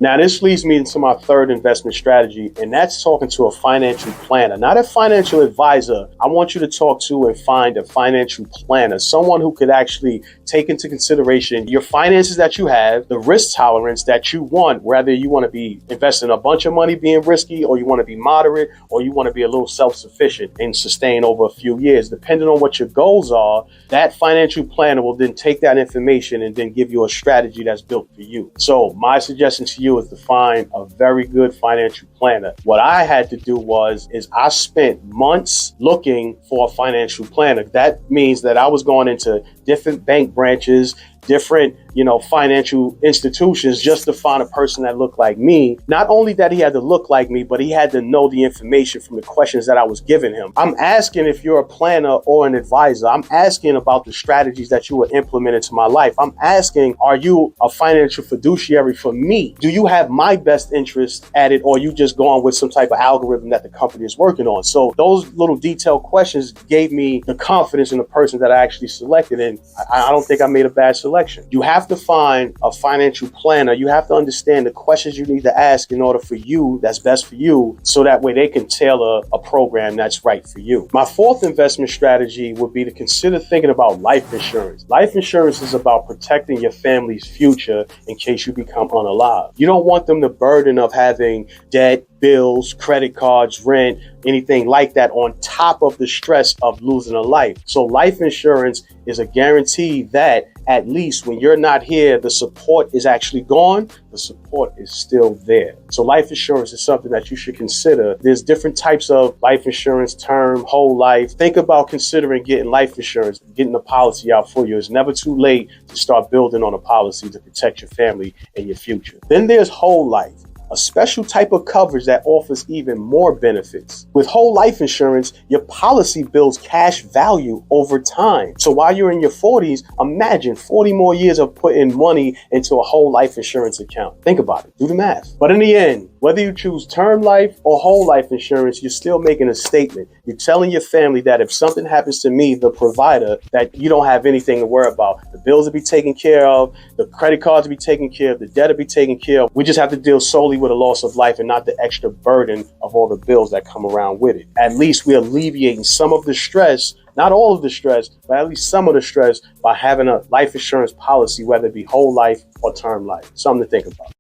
Now, this leads me into my third investment strategy, and that's talking to a financial planner, not a financial advisor. I want you to talk to and find a financial planner, someone who could actually take into consideration your finances that you have, the risk tolerance that you want, whether you want to be investing a bunch of money being risky, or you want to be moderate, or you want to be a little self-sufficient and sustain over a few years. Depending on what your goals are, that financial planner will then take that information and then give you a strategy that's built for you. So my suggestion to you is to find a very good financial planner. What I had to do is I spent months looking for a financial planner. That means that I was going into different bank branches, different, financial institutions just to find a person that looked like me. Not only that he had to look like me, but he had to know the information from the questions that I was giving him. I'm asking if you're a planner or an advisor. I'm asking about the strategies that you would implement into my life. I'm asking, are you a financial fiduciary for me? Do you have my best interest at it, or are you just going with some type of algorithm that the company is working on? So those little detailed questions gave me the confidence in the person that I actually selected, and I don't think I made a bad selection. You have to find a financial planner. You have to understand the questions you need to ask in order for you, that's best for you, so that way they can tailor a program that's right for you. My fourth investment strategy would be to consider thinking about life insurance. Life insurance is about protecting your family's future in case you become unalive. You don't want them the burden of having debt, bills, credit cards, rent, anything like that on top of the stress of losing a life. So life insurance is a guarantee that at least when you're not here, the support is actually gone. The support is still there. So life insurance is something that you should consider. There's different types of life insurance, term, whole life. Think about considering getting life insurance, getting a policy out for you. It's never too late to start building on a policy to protect your family and your future. Then there's whole life, a special type of coverage that offers even more benefits. With whole life insurance, your policy builds cash value over time. So while you're in your 40s, imagine 40 more years of putting money into a whole life insurance account. Think about it. Do the math. But in the end, whether you choose term life or whole life insurance, you're still making a statement. You're telling your family that if something happens to me, the provider, that you don't have anything to worry about. The bills will be taken care of, the credit cards will be taken care of, the debt will be taken care of. We just have to deal solely with a loss of life and not the extra burden of all the bills that come around with it. At least we're alleviating some of the stress, not all of the stress, but at least some of the stress by having a life insurance policy, whether it be whole life or term life. Something to think about.